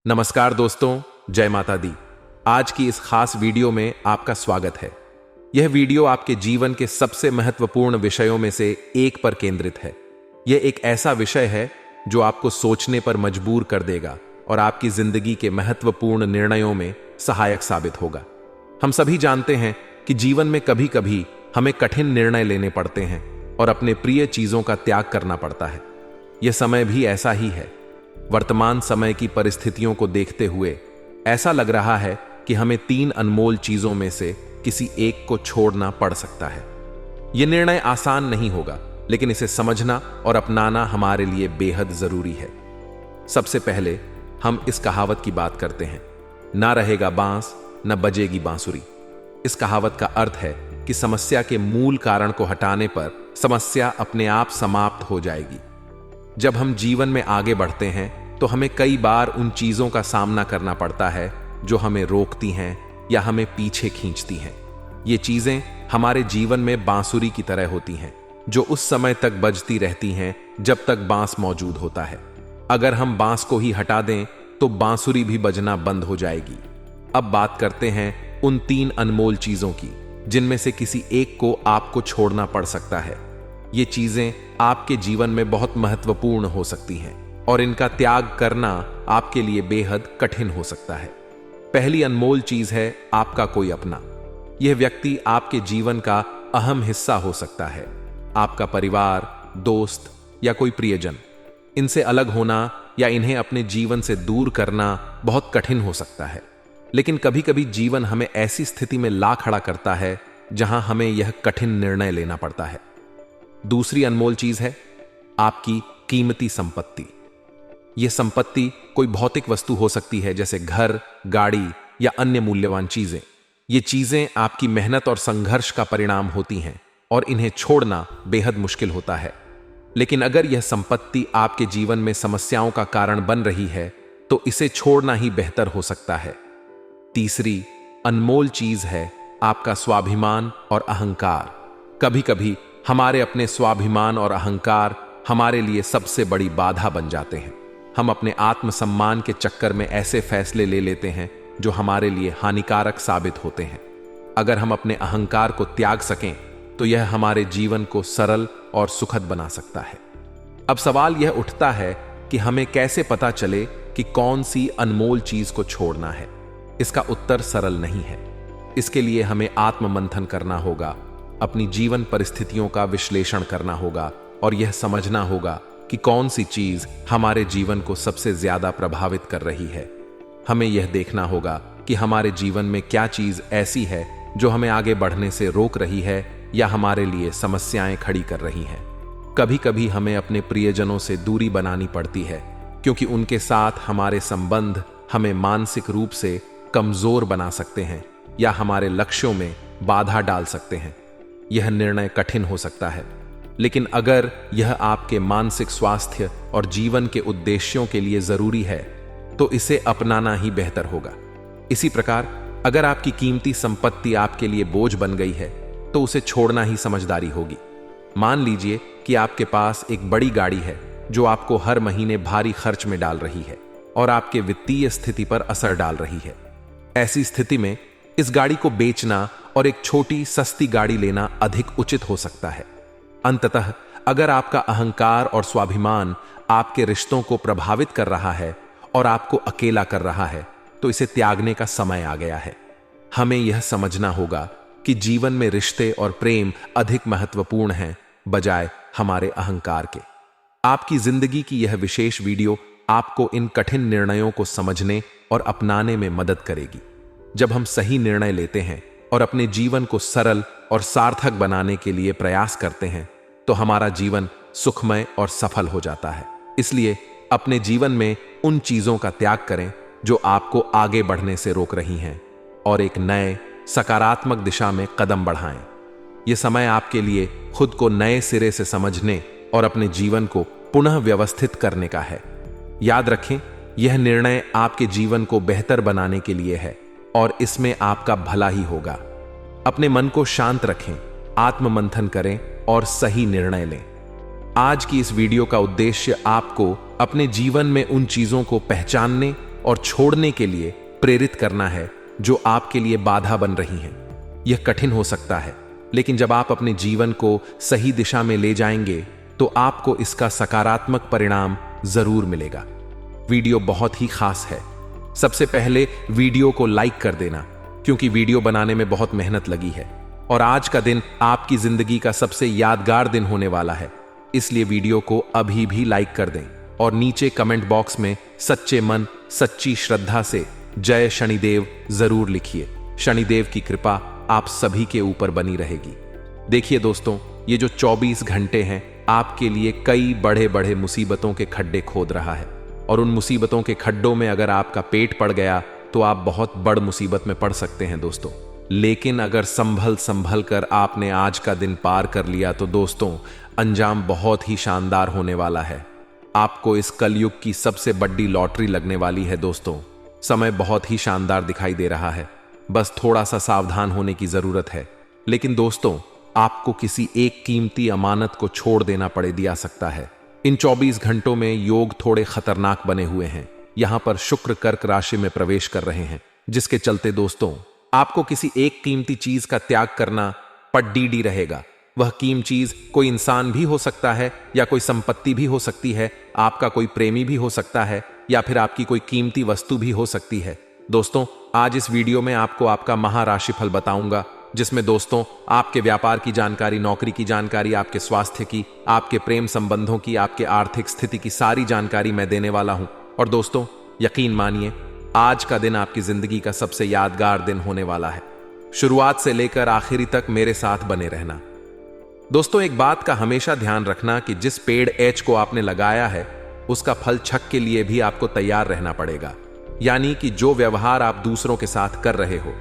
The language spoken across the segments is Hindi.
नमस्कार दोस्तों, जय माता दी। आज की इस खास वीडियो में आपका स्वागत है। यह वीडियो आपके जीवन के सबसे महत्वपूर्ण विषयों में से एक पर केंद्रित है। यह एक ऐसा विषय है जो आपको सोचने पर मजबूर कर देगा और आपकी जिंदगी के महत्वपूर्ण निर्णयों में सहायक साबित होगा। हम सभी जानते हैं कि जीवन में कभी कभी हमें कठिन निर्णय लेने पड़ते हैं और अपने प्रिय चीजों का त्याग करना पड़ता है। यह समय भी ऐसा ही है। वर्तमान समय की परिस्थितियों को देखते हुए ऐसा लग रहा है कि हमें 3 अनमोल चीजों में से किसी एक को छोड़ना पड़ सकता है। यह निर्णय आसान नहीं होगा, लेकिन इसे समझना और अपनाना हमारे लिए बेहद जरूरी है। सबसे पहले हम इस कहावत की बात करते हैं, ना रहेगा बांस न बजेगी बांसुरी। इस कहावत का अर्थ है कि समस्या के मूल कारण को हटाने पर समस्या अपने आप समाप्त हो जाएगी। जब हम जीवन में आगे बढ़ते हैं तो हमें कई बार उन चीजों का सामना करना पड़ता है जो हमें रोकती हैं या हमें पीछे खींचती हैं। ये चीजें हमारे जीवन में बांसुरी की तरह होती हैं, जो उस समय तक बजती रहती हैं जब तक बांस मौजूद होता है। अगर हम बांस को ही हटा दें तो बांसुरी भी बजना बंद हो जाएगी। अब बात करते हैं उन 3 अनमोल चीजों की, जिनमें से किसी एक को आपको छोड़ना पड़ सकता है। ये चीजें आपके जीवन में बहुत महत्वपूर्ण हो सकती हैं और इनका त्याग करना आपके लिए बेहद कठिन हो सकता है। पहली अनमोल चीज है आपका कोई अपना। यह व्यक्ति आपके जीवन का अहम हिस्सा हो सकता है। आपका परिवार, दोस्त या कोई प्रियजन। इनसे अलग होना या इन्हें अपने जीवन से दूर करना बहुत कठिन हो सकता है, लेकिन कभी कभी जीवन हमें ऐसी स्थिति में ला खड़ा करता है जहां हमें यह कठिन निर्णय लेना पड़ता है। दूसरी अनमोल चीज है आपकी कीमती संपत्ति। यह संपत्ति कोई भौतिक वस्तु हो सकती है, जैसे घर, गाड़ी या अन्य मूल्यवान चीजें। ये चीजें आपकी मेहनत और संघर्ष का परिणाम होती हैं और इन्हें छोड़ना बेहद मुश्किल होता है। लेकिन अगर यह संपत्ति आपके जीवन में समस्याओं का कारण बन रही है तो इसे छोड़ना ही बेहतर हो सकता है। तीसरी अनमोल चीज है आपका स्वाभिमान और अहंकार। कभी कभी हमारे अपने स्वाभिमान और अहंकार हमारे लिए सबसे बड़ी बाधा बन जाते हैं। हम अपने आत्मसम्मान के चक्कर में ऐसे फैसले ले लेते हैं जो हमारे लिए हानिकारक साबित होते हैं। अगर हम अपने अहंकार को त्याग सकें तो यह हमारे जीवन को सरल और सुखद बना सकता है। अब सवाल यह उठता है कि हमें कैसे पता चले कि कौन सी अनमोल चीज को छोड़ना है। इसका उत्तर सरल नहीं है। इसके लिए हमें आत्ममंथन करना होगा, अपनी जीवन परिस्थितियों का विश्लेषण करना होगा और यह समझना होगा कि कौन सी चीज हमारे जीवन को सबसे ज्यादा प्रभावित कर रही है। हमें यह देखना होगा कि हमारे जीवन में क्या चीज ऐसी है जो हमें आगे बढ़ने से रोक रही है या हमारे लिए समस्याएं खड़ी कर रही हैं। कभी कभी हमें अपने प्रियजनों से दूरी बनानी पड़ती है, क्योंकि उनके साथ हमारे संबंध हमें मानसिक रूप से कमजोर बना सकते हैं या हमारे लक्ष्यों में बाधा डाल सकते हैं। यह निर्णय कठिन हो सकता है, लेकिन अगर यह आपके मानसिक स्वास्थ्य और जीवन के उद्देश्यों के लिए जरूरी है तो इसे अपनाना ही बेहतर होगा। इसी प्रकार अगर आपकी कीमती संपत्ति आपके लिए बोझ बन गई है तो उसे छोड़ना ही समझदारी होगी। मान लीजिए कि आपके पास एक बड़ी गाड़ी है जो आपको हर महीने भारी खर्च में डाल रही है और आपके वित्तीय स्थिति पर असर डाल रही है। ऐसी स्थिति में इस गाड़ी को बेचना और एक छोटी सस्ती गाड़ी लेना अधिक उचित हो सकता है। अंततः अगर आपका अहंकार और स्वाभिमान आपके रिश्तों को प्रभावित कर रहा है और आपको अकेला कर रहा है तो इसे त्यागने का समय आ गया है। हमें यह समझना होगा कि जीवन में रिश्ते और प्रेम अधिक महत्वपूर्ण हैं बजाय हमारे अहंकार के। आपकी जिंदगी की यह विशेष वीडियो आपको इन कठिन निर्णयों को समझने और अपनाने में मदद करेगी। जब हम सही निर्णय लेते हैं और अपने जीवन को सरल और सार्थक बनाने के लिए प्रयास करते हैं तो हमारा जीवन सुखमय और सफल हो जाता है। इसलिए अपने जीवन में उन चीजों का त्याग करें जो आपको आगे बढ़ने से रोक रही हैं और एक नए सकारात्मक दिशा में कदम बढ़ाएं। यह समय आपके लिए खुद को नए सिरे से समझने और अपने जीवन को पुनः व्यवस्थित करने का है। याद रखें, यह निर्णय आपके जीवन को बेहतर बनाने के लिए है और इसमें आपका भला ही होगा। अपने मन को शांत रखें, आत्ममंथन करें और सही निर्णय लें। आज की इस वीडियो का उद्देश्य आपको अपने जीवन में उन चीजों को पहचानने और छोड़ने के लिए प्रेरित करना है जो आपके लिए बाधा बन रही हैं। यह कठिन हो सकता है, लेकिन जब आप अपने जीवन को सही दिशा में ले जाएंगे तो आपको इसका सकारात्मक परिणाम जरूर मिलेगा। वीडियो बहुत ही खास है। सबसे पहले वीडियो को लाइक कर देना, क्योंकि वीडियो बनाने में बहुत मेहनत लगी है और आज का दिन आपकी जिंदगी का सबसे यादगार दिन होने वाला है। इसलिए वीडियो को अभी भी लाइक कर दें और नीचे कमेंट बॉक्स में सच्चे मन सच्ची श्रद्धा से जय शनिदेव जरूर लिखिए। शनिदेव की कृपा आप सभी के ऊपर बनी रहेगी। देखिए दोस्तों, ये जो 24 घंटे हैं आपके लिए कई बड़े बड़े मुसीबतों के खड्डे खोद रहा है, और उन मुसीबतों के खड्डों में अगर आपका पेट पड़ गया तो आप बहुत बड़ मुसीबत में पड़ सकते हैं दोस्तों। लेकिन अगर संभल कर आपने आज का दिन पार कर लिया तो दोस्तों अंजाम बहुत ही शानदार होने वाला है। आपको इस कलयुग की सबसे बड़ी लॉटरी लगने वाली है दोस्तों। समय बहुत ही शानदार दिखाई दे रहा है, बस थोड़ा सा सावधान होने की जरूरत है। लेकिन दोस्तों आपको किसी एक कीमती अमानत को छोड़ देना दिया सकता है। इन 24 घंटों में योग थोड़े खतरनाक बने हुए हैं। यहां पर शुक्र कर्क राशि में प्रवेश कर रहे हैं, जिसके चलते दोस्तों आपको किसी एक कीमती चीज का त्याग करना पड्डीडी रहेगा। वह कीमती चीज कोई इंसान भी हो सकता है या कोई संपत्ति भी हो सकती है, आपका कोई प्रेमी भी हो सकता है या फिर आपकी कोई कीमती वस्तु भी हो सकती है। दोस्तों आज इस वीडियो में आपको आपका महाराशिफल बताऊंगा, जिसमें दोस्तों आपके व्यापार की जानकारी, नौकरी की जानकारी, आपके स्वास्थ्य की, आपके प्रेम संबंधों की, आपके आर्थिक स्थिति की सारी जानकारी मैं देने वाला हूं। और दोस्तों यकीन मानिए आज का दिन आपकी जिंदगी का सबसे यादगार दिन होने वाला है। शुरुआत से लेकर आखिरी तक मेरे साथ बने रहना। दोस्तों एक बात का हमेशा ध्यान रखना कि जिस पेड़ एच को आपने लगाया है उसका फल छक के लिए भी आपको तैयार रहना पड़ेगा। यानी कि जो व्यवहार आप दूसरों के साथ कर रहे हो,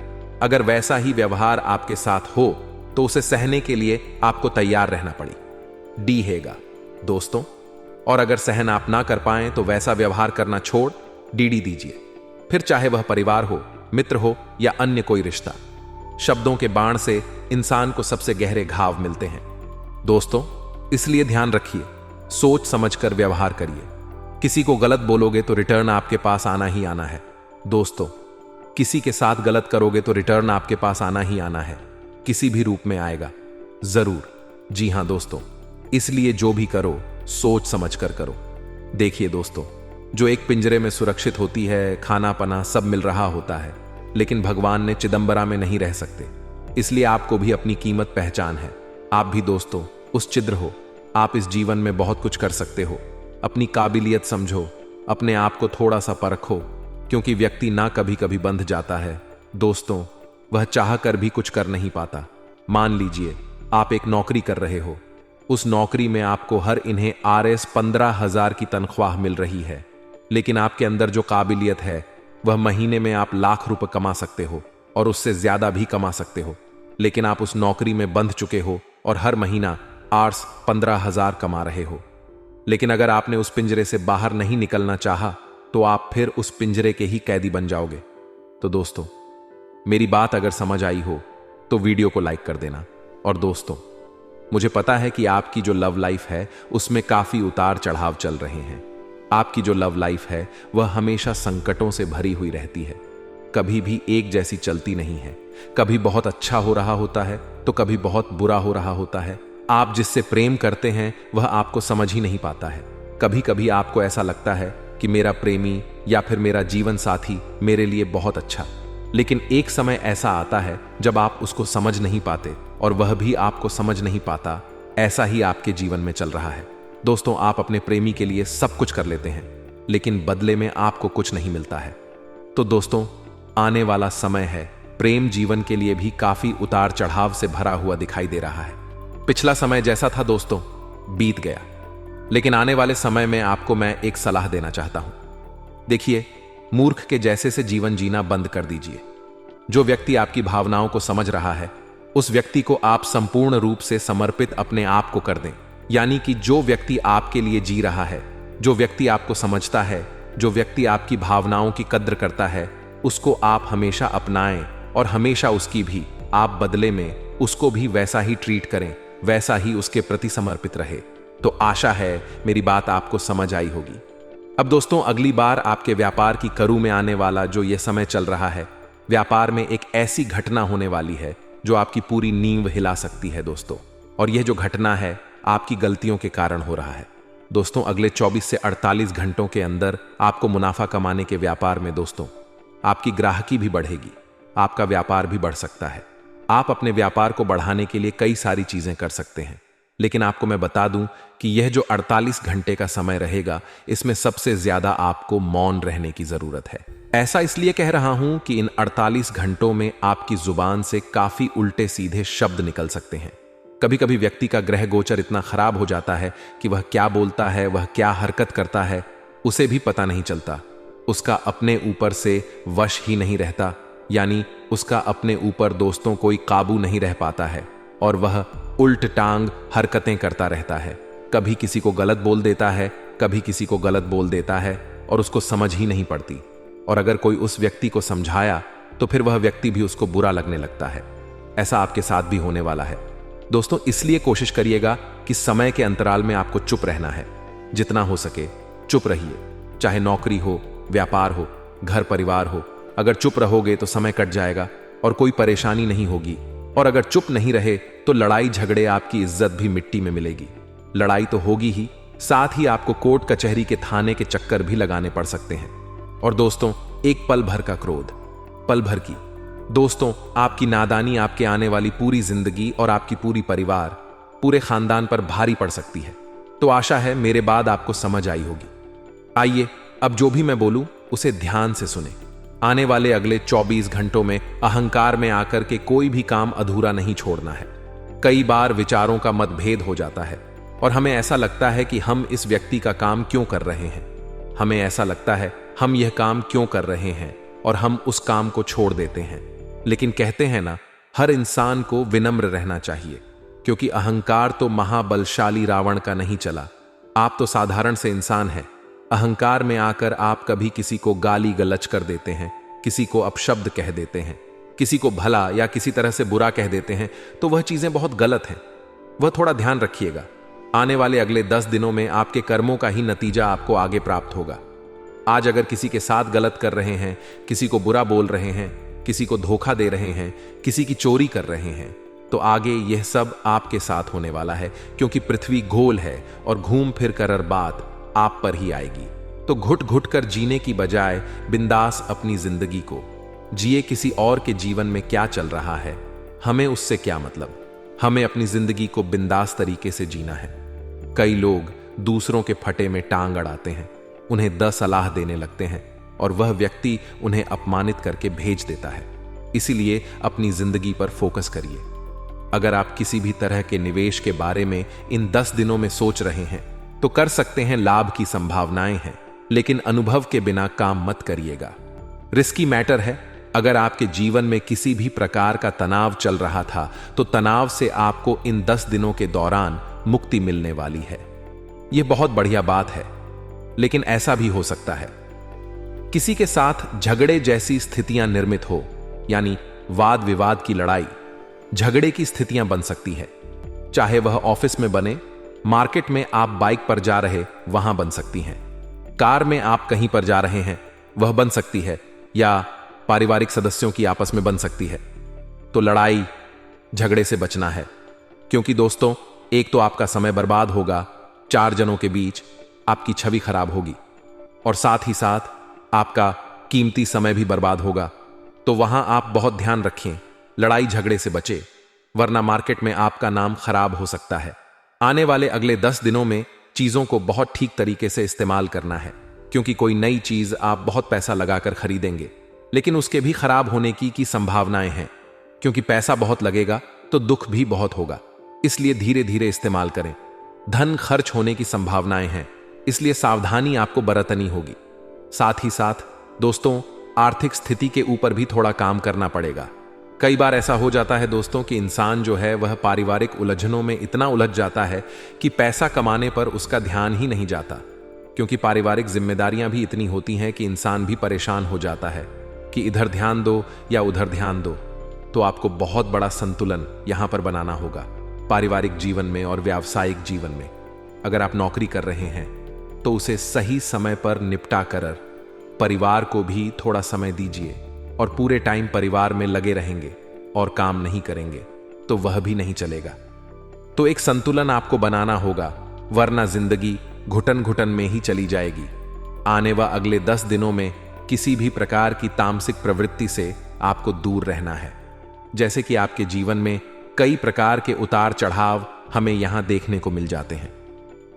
अगर वैसा ही व्यवहार आपके साथ हो तो उसे सहने के लिए आपको तैयार रहना पड़े। डी हैगा दोस्तों। और अगर सहन आप ना कर पाएं तो वैसा व्यवहार करना छोड़ डीडी दीजिए, फिर चाहे वह परिवार हो, मित्र हो या अन्य कोई रिश्ता। शब्दों के बाण से इंसान को सबसे गहरे घाव मिलते हैं दोस्तों, इसलिए ध्यान रखिए, सोच समझकर व्यवहार करिए। किसी को गलत बोलोगे तो रिटर्न आपके पास आना ही आना है दोस्तों। किसी के साथ गलत करोगे तो रिटर्न आपके पास आना ही आना है, किसी भी रूप में आएगा जरूर। जी हां दोस्तों, इसलिए जो भी करो सोच समझकर करो। देखिए दोस्तों, जो एक पिंजरे में सुरक्षित होती है, खाना पना सब मिल रहा होता है, लेकिन भगवान ने चिदंबरा में नहीं रह सकते। इसलिए आपको भी अपनी कीमत पहचान है। आप भी दोस्तों उस छिद्र हो। आप इस जीवन में बहुत कुछ कर सकते हो। अपनी काबिलियत समझो, अपने आप को थोड़ा सा परखो, क्योंकि व्यक्ति ना कभी कभी बंध जाता है दोस्तों, वह चाह कर भी कुछ कर नहीं पाता। मान लीजिए आप एक नौकरी कर रहे हो, उस नौकरी में आपको हर इन्हें RS 15,000 की तनख्वाह मिल रही है, लेकिन आपके अंदर जो काबिलियत है वह महीने में आप लाख रुपए कमा सकते हो और उससे ज्यादा भी कमा सकते हो। लेकिन आप उस नौकरी में बंध चुके हो और हर महीना RS 15,000 कमा रहे हो। लेकिन अगर आपने उस पिंजरे से बाहर नहीं निकलना चाहा तो आप फिर उस पिंजरे के ही कैदी बन जाओगे। तो दोस्तों मेरी बात अगर समझ आई हो तो वीडियो को लाइक कर देना। और दोस्तों मुझे पता है कि आपकी जो लव लाइफ है उसमें काफी उतार चढ़ाव चल रहे हैं। आपकी जो लव लाइफ है वह हमेशा संकटों से भरी हुई रहती है, कभी भी एक जैसी चलती नहीं है। कभी बहुत अच्छा हो रहा होता है तो कभी बहुत बुरा हो रहा होता है। आप जिससे प्रेम करते हैं वह आपको समझ ही नहीं पाता है। कभी कभी आपको ऐसा लगता है कि मेरा प्रेमी या फिर मेरा जीवन साथी मेरे लिए बहुत अच्छा, लेकिन एक समय ऐसा आता है जब आप उसको समझ नहीं पाते और वह भी आपको समझ नहीं पाता। ऐसा ही आपके जीवन में चल रहा है दोस्तों। आप अपने प्रेमी के लिए सब कुछ कर लेते हैं, लेकिन बदले में आपको कुछ नहीं मिलता है। तो दोस्तों आने वाला समय है, प्रेम जीवन के लिए भी काफी उतार चढ़ाव से भरा हुआ दिखाई दे रहा है। पिछला समय जैसा था दोस्तों बीत गया, लेकिन आने वाले समय में आपको मैं एक सलाह देना चाहता हूं। देखिए, मूर्ख के जैसे से जीवन जीना बंद कर दीजिए। जो व्यक्ति आपकी भावनाओं को समझ रहा है उस व्यक्ति को आप संपूर्ण रूप से समर्पित अपने आप को कर दें। यानी कि जो व्यक्ति आपके लिए जी रहा है, जो व्यक्ति आपको समझता है, जो व्यक्ति आपकी भावनाओं की कद्र करता है, उसको आप हमेशा अपनाएं और हमेशा उसकी भी आप बदले में उसको भी वैसा ही ट्रीट करें, वैसा ही उसके प्रति समर्पित रहे। तो आशा है मेरी बात आपको समझ आई होगी। अब दोस्तों, अगली बार आपके व्यापार की करू में आने वाला जो यह समय चल रहा है, व्यापार में एक ऐसी घटना होने वाली है जो आपकी पूरी नींव हिला सकती है दोस्तों। और यह जो घटना है आपकी गलतियों के कारण हो रहा है दोस्तों। अगले 24 से 48 घंटों के अंदर आपको मुनाफा कमाने के व्यापार में दोस्तों आपकी ग्राहकी भी बढ़ेगी, आपका व्यापार भी बढ़ सकता है। आप अपने व्यापार को बढ़ाने के लिए कई सारी चीजें कर सकते हैं, लेकिन आपको मैं बता दूं कि यह जो 48 घंटे का समय रहेगा, इसमें सबसे ज्यादा आपको मौन रहने की जरूरत है। ऐसा इसलिए कह रहा हूं कि इन 48 घंटों में आपकी जुबान से काफी उल्टे सीधे शब्द निकल सकते हैं। कभी कभी व्यक्ति का ग्रह गोचर इतना खराब हो जाता है कि वह क्या बोलता है, वह क्या हरकत करता है, उसे भी पता नहीं चलता। उसका अपने ऊपर से वश ही नहीं रहता, यानी उसका अपने ऊपर दोस्तों कोई काबू नहीं रह पाता है और वह उल्ट टांग हरकतें करता रहता है। कभी किसी को गलत बोल देता है, कभी किसी को गलत बोल देता है और उसको समझ ही नहीं पड़ती। और अगर कोई उस व्यक्ति को समझाया तो फिर वह व्यक्ति भी उसको बुरा लगने लगता है। ऐसा आपके साथ भी होने वाला है दोस्तों। इसलिए कोशिश करिएगा कि समय के अंतराल में आपको चुप रहना है। जितना हो सके चुप रहिए, चाहे नौकरी हो, व्यापार हो, घर परिवार हो। अगर चुप रहोगे तो समय कट जाएगा और कोई परेशानी नहीं होगी। और अगर चुप नहीं रहे तो लड़ाई झगड़े, आपकी इज्जत भी मिट्टी में मिलेगी। लड़ाई तो होगी ही, साथ ही आपको कोर्ट कचहरी के थाने के चक्कर भी लगाने पड़ सकते हैं। और दोस्तों, एक पल भर का क्रोध, पल भर की दोस्तों आपकी नादानी आपके आने वाली पूरी जिंदगी और आपकी पूरी परिवार, पूरे खानदान पर भारी पड़ सकती है। तो आशा है मेरे बाद आपको समझ आई होगी। आइए अब जो भी मैं बोलूं उसे ध्यान से सुने। आने वाले अगले 24 घंटों में अहंकार में आकर के कोई भी काम अधूरा नहीं छोड़ना है। कई बार विचारों का मतभेद हो जाता है और हमें ऐसा लगता है कि हम इस व्यक्ति का काम क्यों कर रहे हैं। हमें ऐसा लगता है हम यह काम क्यों कर रहे हैं और हम उस काम को छोड़ देते हैं। लेकिन कहते हैं ना, हर इंसान को विनम्र रहना चाहिए, क्योंकि अहंकार तो महाबलशाली रावण का नहीं चला। आप तो साधारण से इंसान हैं। अहंकार में आकर आप कभी किसी को गाली गलच कर देते हैं, किसी को अपशब्द कह देते हैं, किसी को भला या किसी तरह से बुरा कह देते हैं, तो वह चीजें बहुत गलत हैं। वह थोड़ा ध्यान रखिएगा। आने वाले अगले 10 दिनों में आपके कर्मों का ही नतीजा आपको आगे प्राप्त होगा। आज अगर किसी के साथ गलत कर रहे हैं, किसी को बुरा बोल रहे हैं, किसी को धोखा दे रहे हैं, किसी की चोरी कर रहे हैं, तो आगे यह सब आपके साथ होने वाला है, क्योंकि पृथ्वी गोल है और घूम फिर कर बात आप पर ही आएगी। तो घुट घुट कर जीने की बजाय बिंदास अपनी जिंदगी को जिए। किसी और के जीवन में क्या चल रहा है हमें उससे क्या मतलब। हमें अपनी जिंदगी को बिंदास तरीके से जीना है। कई लोग दूसरों के फटे में टांग अड़ाते हैं, उन्हें 10 सलाह देने लगते हैं और वह व्यक्ति उन्हें अपमानित करके भेज देता है। इसीलिए अपनी जिंदगी पर फोकस करिए। अगर आप किसी भी तरह के निवेश के बारे में इन 10 दिनों में सोच रहे हैं तो कर सकते हैं, लाभ की संभावनाएं हैं, लेकिन अनुभव के बिना काम मत करिएगा। रिस्की मैटर है। अगर आपके जीवन में किसी भी प्रकार का तनाव चल रहा था तो तनाव से आपको इन 10 दिनों के दौरान मुक्ति मिलने वाली है। यह बहुत बढ़िया बात है। लेकिन ऐसा भी हो सकता है किसी के साथ झगड़े जैसी स्थितियां निर्मित हो, यानी वाद विवाद की लड़ाई, झगड़े की स्थितियां बन सकती है। चाहे वह ऑफिस में बने, मार्केट में आप बाइक पर जा रहे वहां बन सकती हैं, कार में आप कहीं पर जा रहे हैं वह बन सकती है, या पारिवारिक सदस्यों की आपस में बन सकती है। तो लड़ाई झगड़े से बचना है, क्योंकि दोस्तों एक तो आपका समय बर्बाद होगा, 4 जनों के बीच आपकी छवि खराब होगी, और साथ ही साथ आपका कीमती समय भी बर्बाद होगा। तो वहां आप बहुत ध्यान रखें, लड़ाई झगड़े से बचे, वरना मार्केट में आपका नाम खराब हो सकता है। आने वाले अगले 10 दिनों में चीजों को बहुत ठीक तरीके से इस्तेमाल करना है, क्योंकि कोई नई चीज आप बहुत पैसा लगाकर खरीदेंगे, लेकिन उसके भी खराब होने की संभावनाएं हैं, क्योंकि पैसा बहुत लगेगा तो दुख भी बहुत होगा। इसलिए धीरे धीरे इस्तेमाल करें। धन खर्च होने की संभावनाएं हैं, इसलिए सावधानी आपको बरतनी होगी। साथ ही साथ दोस्तों आर्थिक स्थिति के ऊपर भी थोड़ा काम करना पड़ेगा। कई बार ऐसा हो जाता है दोस्तों कि इंसान जो है वह पारिवारिक उलझनों में इतना उलझ जाता है कि पैसा कमाने पर उसका ध्यान ही नहीं जाता, क्योंकि पारिवारिक जिम्मेदारियां भी इतनी होती हैं कि इंसान भी परेशान हो जाता है कि इधर ध्यान दो या उधर ध्यान दो। तो आपको बहुत बड़ा संतुलन यहां पर बनाना होगा, पारिवारिक जीवन में और व्यावसायिक जीवन में। अगर आप नौकरी कर रहे हैं तो उसे सही समय पर निपटा कर परिवार को भी थोड़ा समय दीजिए और पूरे टाइम परिवार में लगे रहेंगे और काम नहीं करेंगे तो वह भी नहीं चलेगा। तो एक संतुलन आपको बनाना होगा, वरना जिंदगी घुटन घुटन में ही चली जाएगी। आने व अगले 10 दिनों में किसी भी प्रकार की तामसिक प्रवृत्ति से आपको दूर रहना है। जैसे कि आपके जीवन में कई प्रकार के उतार चढ़ाव हमें यहां देखने को मिल जाते हैं।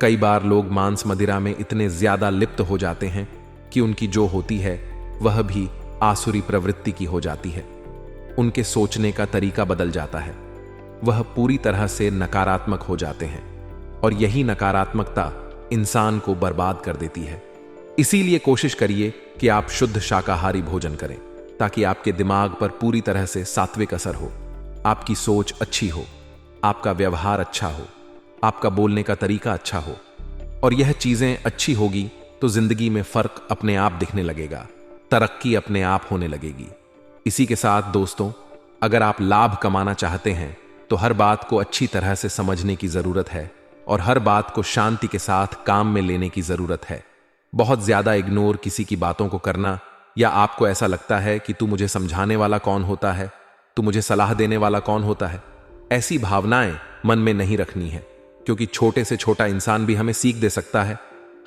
कई बार लोग मांस मदिरा में इतने ज्यादा लिप्त हो जाते हैं कि उनकी जो होती है वह भी आसुरी प्रवृत्ति की हो जाती है। उनके सोचने का तरीका बदल जाता है, वह पूरी तरह से नकारात्मक हो जाते हैं और यही नकारात्मकता इंसान को बर्बाद कर देती है। इसीलिए कोशिश करिए कि आप शुद्ध शाकाहारी भोजन करें ताकि आपके दिमाग पर पूरी तरह से सात्विक असर हो, आपकी सोच अच्छी हो, आपका व्यवहार अच्छा हो, आपका बोलने का तरीका अच्छा हो। और यह चीजें अच्छी होगी तो जिंदगी में फर्क अपने आप दिखने लगेगा, तरक्की अपने आप होने लगेगी। इसी के साथ दोस्तों, अगर आप लाभ कमाना चाहते हैं तो हर बात को अच्छी तरह से समझने की जरूरत है और हर बात को शांति के साथ काम में लेने की जरूरत है। बहुत ज्यादा इग्नोर किसी की बातों को करना, या आपको ऐसा लगता है कि तू मुझे समझाने वाला कौन होता है, तू मुझे सलाह देने वाला कौन होता है, ऐसी भावनाएं मन में नहीं रखनी है, क्योंकि छोटे से छोटा इंसान भी हमें सीख दे सकता है,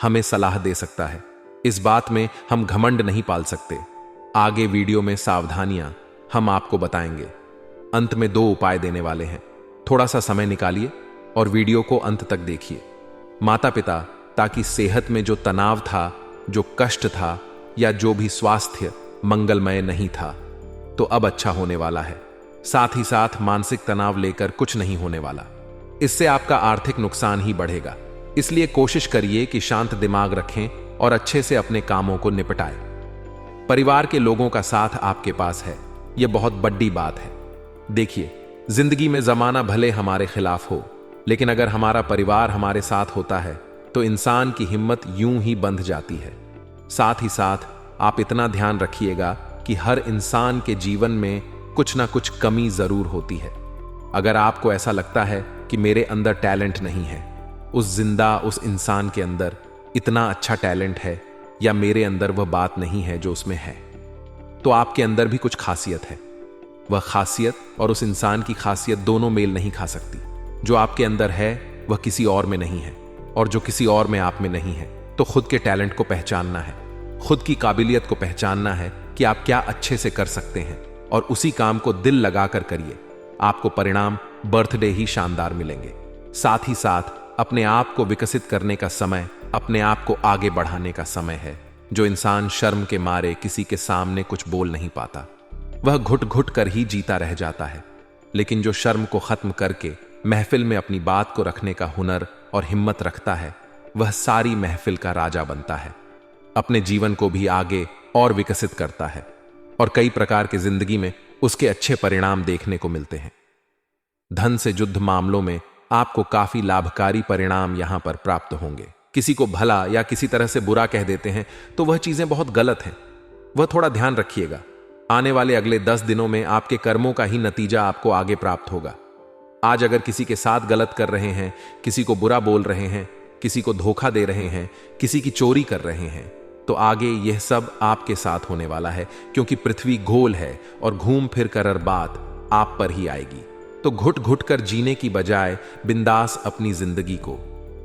हमें सलाह दे सकता है। इस बात में हम घमंड नहीं पाल सकते। आगे वीडियो में सावधानियां हम आपको बताएंगे। अंत में 2 उपाय देने वाले हैं, थोड़ा सा समय निकालिए और वीडियो को अंत तक देखिए। माता पिता, ताकि सेहत में जो तनाव था, जो कष्ट था, या जो भी स्वास्थ्य मंगलमय नहीं था, तो अब अच्छा होने वाला है। साथ ही साथ मानसिक तनाव लेकर कुछ नहीं होने वाला, इससे आपका आर्थिक नुकसान ही बढ़ेगा। इसलिए कोशिश करिए कि शांत दिमाग रखें और अच्छे से अपने कामों को निपटाएं। परिवार के लोगों का साथ आपके पास है, यह बहुत बड़ी बात है। देखिए, जिंदगी में जमाना भले हमारे खिलाफ हो, लेकिन अगर हमारा परिवार हमारे साथ होता है तो इंसान की हिम्मत यूं ही बंध जाती है। साथ ही साथ आप इतना ध्यान रखिएगा कि हर इंसान के जीवन में कुछ ना कुछ कमी जरूर होती है। अगर आपको ऐसा लगता है कि मेरे अंदर टैलेंट नहीं है, उस इंसान के अंदर इतना अच्छा टैलेंट है, या मेरे अंदर वह बात नहीं है जो उसमें है, तो आपके अंदर भी कुछ खासियत है। वह खासियत और उस इंसान की खासियत दोनों मेल नहीं खा सकती। जो आपके अंदर है वह किसी और में नहीं है, और जो किसी और में आप में नहीं है। तो खुद के टैलेंट को पहचानना है, खुद की काबिलियत को पहचानना है कि आप क्या अच्छे से कर सकते हैं, और उसी काम को दिल लगाकर करिए। आपको परिणाम बर्थडे ही शानदार मिलेंगे। साथ ही साथ अपने आप को विकसित करने का समय, अपने आप को आगे बढ़ाने का समय है। जो इंसान शर्म के मारे किसी के सामने कुछ बोल नहीं पाता, वह घुट घुट कर ही जीता रह जाता है। लेकिन जो शर्म को खत्म करके महफिल में अपनी बात को रखने का हुनर और हिम्मत रखता है, वह सारी महफिल का राजा बनता है, अपने जीवन को भी आगे और विकसित करता है, और कई प्रकार के जिंदगी में उसके अच्छे परिणाम देखने को मिलते हैं। धन से जुद्ध मामलों में आपको काफी लाभकारी परिणाम यहां पर प्राप्त होंगे। किसी को भला या किसी तरह से बुरा कह देते हैं तो वह चीजें बहुत गलत हैं, वह थोड़ा ध्यान रखिएगा। आने वाले अगले 10 दिनों में आपके कर्मों का ही नतीजा आपको आगे प्राप्त होगा। आज अगर किसी के साथ गलत कर रहे हैं, किसी को बुरा बोल रहे हैं, किसी को धोखा दे रहे हैं, किसी की चोरी कर रहे हैं, तो आगे यह सब आपके साथ होने वाला है, क्योंकि पृथ्वी गोल है और घूम फिर कर बात आप पर ही आएगी। तो घुट घुट कर जीने की बजाय बिंदास अपनी जिंदगी को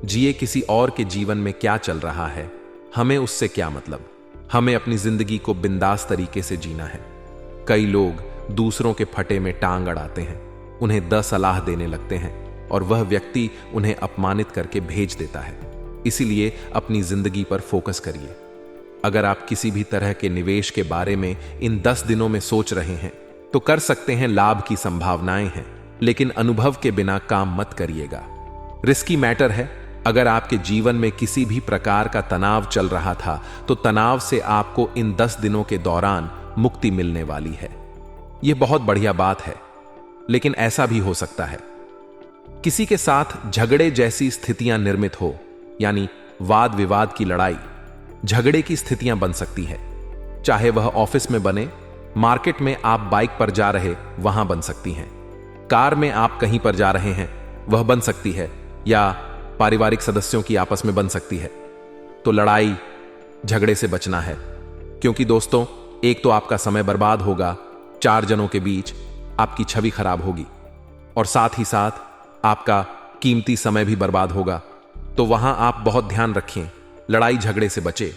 जिए। किसी और के जीवन में क्या चल रहा है, हमें उससे क्या मतलब। हमें अपनी जिंदगी को बिंदास तरीके से जीना है। कई लोग दूसरों के फटे में टांग अड़ाते हैं, उन्हें 10 सलाह देने लगते हैं और वह व्यक्ति उन्हें अपमानित करके भेज देता है। इसीलिए अपनी जिंदगी पर फोकस करिए। अगर आप किसी भी तरह के निवेश के बारे में इन 10 दिनों में सोच रहे हैं तो कर सकते हैं, लाभ की संभावनाएं हैं, लेकिन अनुभव के बिना काम मत करिएगा। रिस्की मैटर है। अगर आपके जीवन में किसी भी प्रकार का तनाव चल रहा था तो तनाव से आपको इन 10 दिनों के दौरान मुक्ति मिलने वाली है। यह बहुत बढ़िया बात है। लेकिन ऐसा भी हो सकता है किसी के साथ झगड़े जैसी स्थितियां निर्मित हो, यानी वाद विवाद की लड़ाई, झगड़े की स्थितियां बन सकती है। चाहे वह ऑफिस में बने, मार्केट में आप बाइक पर जा रहे वहां बन सकती हैं, कार में आप कहीं पर जा रहे हैं वह बन सकती है, या पारिवारिक सदस्यों की आपस में बन सकती है। तो लड़ाई झगड़े से बचना है। क्योंकि दोस्तों, एक तो आपका समय बर्बाद होगा, 4 जनों के बीच आपकी छवि खराब होगी, और साथ ही साथ आपका कीमती समय भी बर्बाद होगा। तो वहां आप बहुत ध्यान रखें, लड़ाई झगड़े से बचे,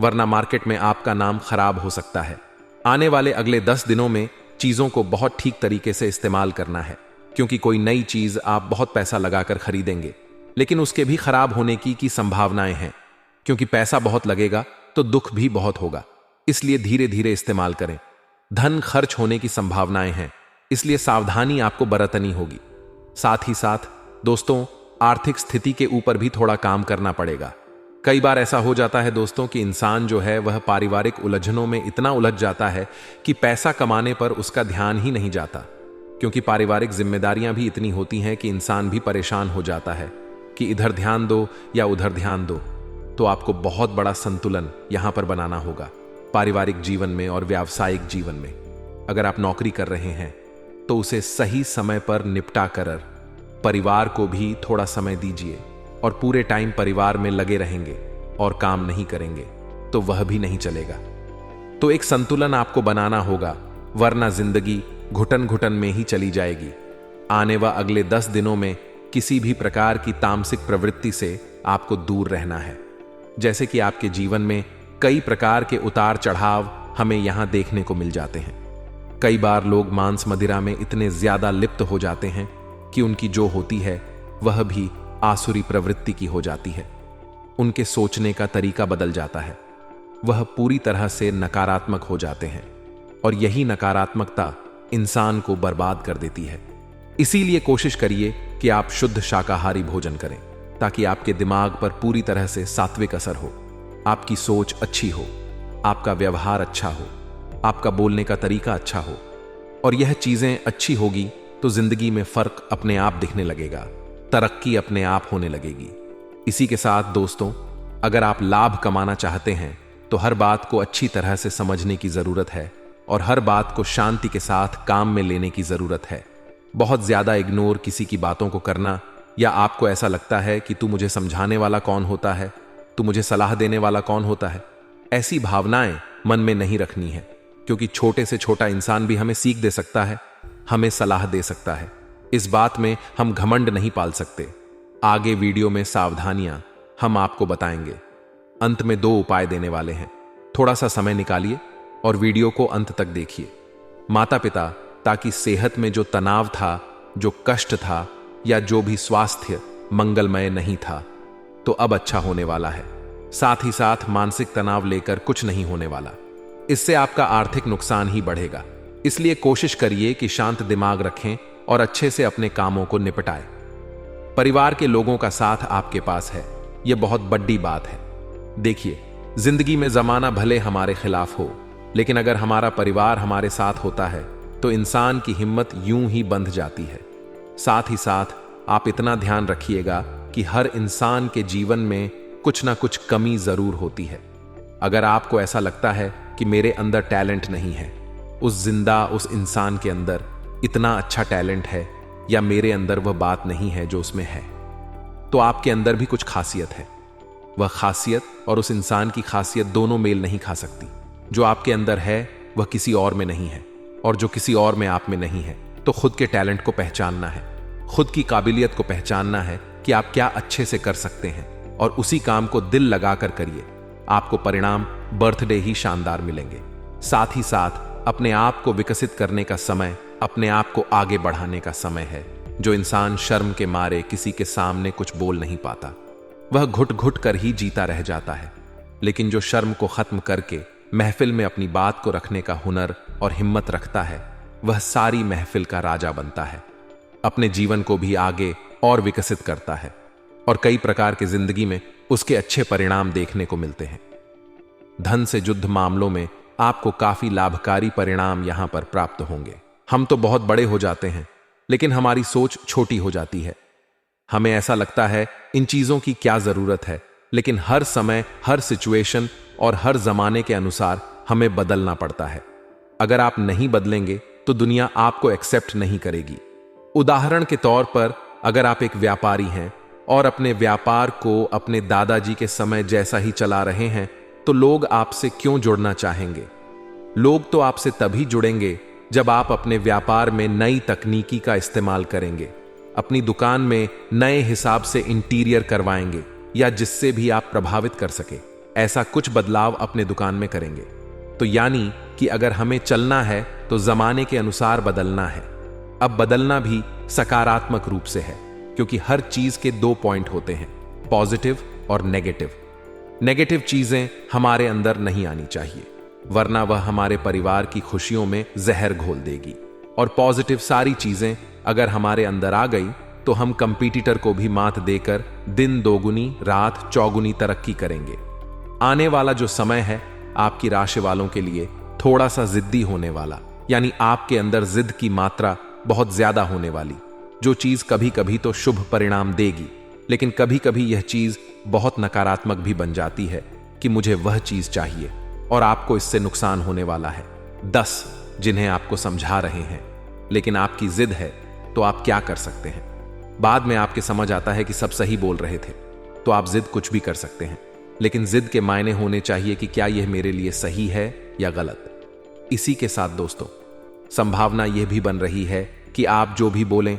वरना मार्केट में आपका नाम खराब हो सकता है। आने वाले अगले 10 दिनों में चीजों को बहुत ठीक तरीके से इस्तेमाल करना है, क्योंकि कोई नई चीज आप बहुत पैसा लगाकर खरीदेंगे, लेकिन उसके भी खराब होने की संभावनाएं हैं। क्योंकि पैसा बहुत लगेगा तो दुख भी बहुत होगा, इसलिए धीरे धीरे इस्तेमाल करें। धन खर्च होने की संभावनाएं हैं, इसलिए सावधानी आपको बरतनी होगी। साथ ही साथ दोस्तों, आर्थिक स्थिति के ऊपर भी थोड़ा काम करना पड़ेगा। कई बार ऐसा हो जाता है दोस्तों कि इंसान जो है वह पारिवारिक उलझनों में इतना उलझ जाता है कि पैसा कमाने पर उसका ध्यान ही नहीं जाता। क्योंकि पारिवारिक जिम्मेदारियां भी इतनी होती हैं कि इंसान भी परेशान हो जाता है कि इधर ध्यान दो या उधर ध्यान दो। तो आपको बहुत बड़ा संतुलन यहां पर बनाना होगा, पारिवारिक जीवन में और व्यावसायिक जीवन में। अगर आप नौकरी कर रहे हैं तो उसे सही समय पर निपटा कर परिवार को भी थोड़ा समय दीजिए, और पूरे टाइम परिवार में लगे रहेंगे और काम नहीं करेंगे तो वह भी नहीं चलेगा। तो एक संतुलन आपको बनाना होगा, वरना जिंदगी घुटन घुटन में ही चली जाएगी। आने व अगले 10 दिनों में किसी भी प्रकार की तामसिक प्रवृत्ति से आपको दूर रहना है। जैसे कि आपके जीवन में कई प्रकार के उतार चढ़ाव हमें यहां देखने को मिल जाते हैं। कई बार लोग मांस मदिरा में इतने ज्यादा लिप्त हो जाते हैं कि उनकी जो होती है वह भी आसुरी प्रवृत्ति की हो जाती है। उनके सोचने का तरीका बदल जाता है, वह पूरी तरह से नकारात्मक हो जाते हैं, और यही नकारात्मकता इंसान को बर्बाद कर देती है। इसीलिए कोशिश करिए कि आप शुद्ध शाकाहारी भोजन करें, ताकि आपके दिमाग पर पूरी तरह से सात्विक असर हो, आपकी सोच अच्छी हो, आपका व्यवहार अच्छा हो, आपका बोलने का तरीका अच्छा हो। और यह चीजें अच्छी होगी तो जिंदगी में फर्क अपने आप दिखने लगेगा, तरक्की अपने आप होने लगेगी। इसी के साथ दोस्तों, अगर आप लाभ कमाना चाहते हैं तो हर बात को अच्छी तरह से समझने की जरूरत है, और हर बात को शांति के साथ काम में लेने की जरूरत है। बहुत ज्यादा इग्नोर किसी की बातों को करना, या आपको ऐसा लगता है कि तू मुझे समझाने वाला कौन होता है, तू मुझे सलाह देने वाला कौन होता है, ऐसी भावनाएं मन में नहीं रखनी है। क्योंकि छोटे से छोटा इंसान भी हमें सीख दे सकता है, हमें सलाह दे सकता है। इस बात में हम घमंड नहीं पाल सकते। आगे वीडियो में सावधानियां हम आपको बताएंगे। अंत में 2 उपाय देने वाले हैं, थोड़ा सा समय निकालिए और वीडियो को अंत तक देखिए। माता पिता, ताकि सेहत में जो तनाव था, जो कष्ट था, या जो भी स्वास्थ्य मंगलमय नहीं था, तो अब अच्छा होने वाला है। साथ ही साथ मानसिक तनाव लेकर कुछ नहीं होने वाला, इससे आपका आर्थिक नुकसान ही बढ़ेगा। इसलिए कोशिश करिए कि शांत दिमाग रखें और अच्छे से अपने कामों को निपटाएं। परिवार के लोगों का साथ आपके पास है, यह बहुत बड़ी बात है। देखिए, जिंदगी में जमाना भले हमारे खिलाफ हो, लेकिन अगर हमारा परिवार हमारे साथ होता है तो इंसान की हिम्मत यूं ही बंध जाती है। साथ ही साथ आप इतना ध्यान रखिएगा कि हर इंसान के जीवन में कुछ ना कुछ कमी जरूर होती है। अगर आपको ऐसा लगता है कि मेरे अंदर टैलेंट नहीं है, उस इंसान के अंदर इतना अच्छा टैलेंट है, या मेरे अंदर वह बात नहीं है जो उसमें है, तो आपके अंदर भी कुछ खासियत है। वह खासियत और उस इंसान की खासियत दोनों मेल नहीं खा सकती। जो आपके अंदर है वह किसी और में नहीं है, और जो किसी और में आप में नहीं है। तो खुद के टैलेंट को पहचानना है, खुद की काबिलियत को पहचानना है कि आप क्या अच्छे से कर सकते हैं, और उसी काम को दिल लगाकर करिए। आपको परिणाम बर्थडे ही शानदार मिलेंगे। साथ ही साथ अपने आप को विकसित करने का समय, अपने आप को आगे बढ़ाने का समय है। जो इंसान शर्म के मारे किसी के सामने कुछ बोल नहीं पाता, वह घुट घुट कर ही जीता रह जाता है। लेकिन जो शर्म को खत्म करके महफिल में अपनी बात को रखने का हुनर और हिम्मत रखता है, वह सारी महफिल का राजा बनता है, अपने जीवन को भी आगे और विकसित करता है, और कई प्रकार के जिंदगी में उसके अच्छे परिणाम देखने को मिलते हैं। धन से जुद्ध मामलों में आपको काफी लाभकारी परिणाम यहां पर प्राप्त होंगे। हम तो बहुत बड़े हो जाते हैं, लेकिन हमारी सोच छोटी हो जाती है। हमें ऐसा लगता है इन चीजों की क्या जरूरत है, लेकिन हर समय, हर सिचुएशन और हर जमाने के अनुसार हमें बदलना पड़ता है। अगर आप नहीं बदलेंगे तो दुनिया आपको एक्सेप्ट नहीं करेगी। उदाहरण के तौर पर, अगर आप एक व्यापारी हैं और अपने व्यापार को अपने दादाजी के समय जैसा ही चला रहे हैं, तो लोग आपसे क्यों जुड़ना चाहेंगे? लोग तो आपसे तभी जुड़ेंगे जब आप अपने व्यापार में नई तकनीकी का इस्तेमाल करेंगे, अपनी दुकान में नए हिसाब से इंटीरियर करवाएंगे, या जिससे भी आप प्रभावित कर सके ऐसा कुछ बदलाव अपने दुकान में करेंगे। तो यानी कि अगर हमें चलना है तो जमाने के अनुसार बदलना है। अब बदलना भी सकारात्मक रूप से है, क्योंकि हर चीज के दो पॉइंट होते हैं, पॉजिटिव और नेगेटिव। नेगेटिव चीजें हमारे अंदर नहीं आनी चाहिए, वरना वह हमारे परिवार की खुशियों में जहर घोल देगी। और पॉजिटिव सारी चीजें अगर हमारे अंदर आ गई तो हम कंपटीटर को भी मात देकर दिन दोगुनी रात चौगुनी तरक्की करेंगे। आने वाला जो समय है आपकी राशि वालों के लिए थोड़ा सा जिद्दी होने वाला, यानी आपके अंदर जिद की मात्रा बहुत ज्यादा होने वाली, जो चीज कभी कभी तो शुभ परिणाम देगी, लेकिन कभी कभी यह चीज बहुत नकारात्मक भी बन जाती है कि मुझे वह चीज चाहिए, और आपको इससे नुकसान होने वाला है। 10 जिन्हें आपको समझा रहे हैं, लेकिन आपकी जिद है, तो आप क्या कर सकते हैं? बाद में आपके समझ आता है कि सब सही बोल रहे थे, तो आप जिद कुछ भी कर सकते हैं, लेकिन जिद के मायने होने चाहिए कि क्या यह मेरे लिए सही है या गलत। इसी के साथ दोस्तों, संभावना यह भी बन रही है कि आप जो भी बोलें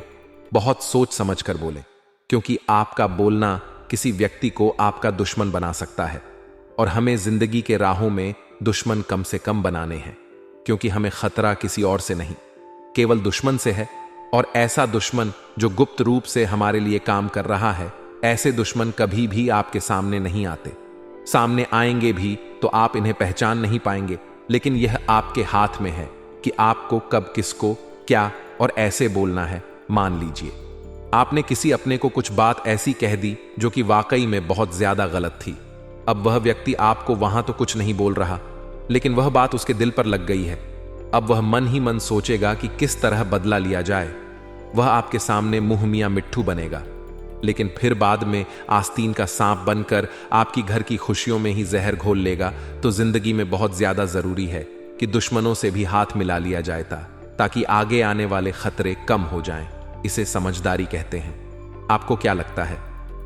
बहुत सोच समझ कर बोलें, क्योंकि आपका बोलना किसी व्यक्ति को आपका दुश्मन बना सकता है। और हमें जिंदगी के राहों में दुश्मन कम से कम बनाने हैं, क्योंकि हमें खतरा किसी और से नहीं, केवल दुश्मन से है। और ऐसा दुश्मन जो गुप्त रूप से हमारे लिए काम कर रहा है, ऐसे दुश्मन कभी भी आपके सामने नहीं आते। सामने आएंगे भी तो आप इन्हें पहचान नहीं पाएंगे, लेकिन यह आपके हाथ में है कि आपको कब किसको क्या और ऐसे बोलना है। मान लीजिए आपने किसी अपने को कुछ बात ऐसी कह दी जो कि वाकई में बहुत ज्यादा गलत थी। अब वह व्यक्ति आपको वहां तो कुछ नहीं बोल रहा, लेकिन वह बात उसके दिल पर लग गई है। अब वह मन ही मन सोचेगा कि किस तरह बदला लिया जाए। वह आपके सामने मुंह मियां मिट्ठू बनेगा, लेकिन फिर बाद में आस्तीन का सांप बनकर आपकी घर की खुशियों में ही जहर घोल लेगा। तो जिंदगी में बहुत ज्यादा जरूरी है कि दुश्मनों से भी हाथ मिला लिया जाए ताकि आगे आने वाले खतरे कम हो जाएं। इसे समझदारी कहते हैं। आपको क्या लगता है?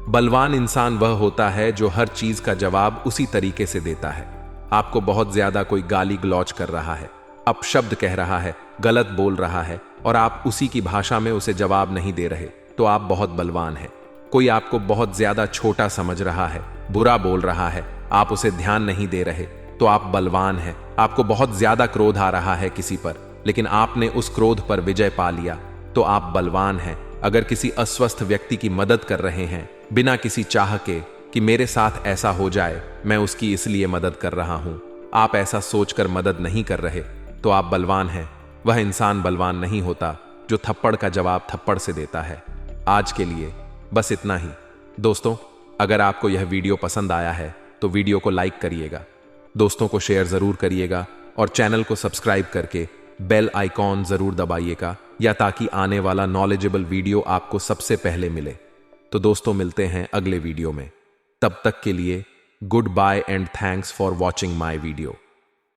बलवान इंसान वह होता है जो हर चीज का जवाब उसी तरीके से देता है। आपको बहुत ज्यादा कोई गाली गलौज कर रहा है, अपशब्द कह रहा है, गलत बोल रहा है, और आप उसी की भाषा में उसे जवाब नहीं दे रहे, तो आप बहुत बलवान हैं। कोई आपको बहुत ज्यादा छोटा समझ रहा है, बुरा बोल रहा है, आप उसे ध्यान नहीं दे रहे, तो आप बलवान हैं। आपको बहुत ज्यादा क्रोध आ रहा है किसी पर, लेकिन आपने उस क्रोध पर विजय पा लिया, तो आप बलवान हैं। अगर किसी अस्वस्थ व्यक्ति की मदद कर रहे हैं बिना किसी चाह के कि मेरे साथ ऐसा हो जाए, मैं उसकी इसलिए मदद कर रहा हूं, आप ऐसा सोचकर मदद नहीं कर रहे, तो आप बलवान हैं। वह इंसान बलवान नहीं होता जो थप्पड़ का जवाब थप्पड़ से देता है। आज के लिए बस इतना ही दोस्तों। अगर आपको यह वीडियो पसंद आया है तो वीडियो को लाइक करिएगा, दोस्तों को शेयर जरूर करिएगा, और चैनल को सब्सक्राइब करके बेल आइकॉन जरूर दबाइएगा, या ताकि आने वाला नॉलेजेबल वीडियो आपको सबसे पहले मिले। तो दोस्तों, मिलते हैं अगले वीडियो में। तब तक के लिए goodbye and thanks for watching my video.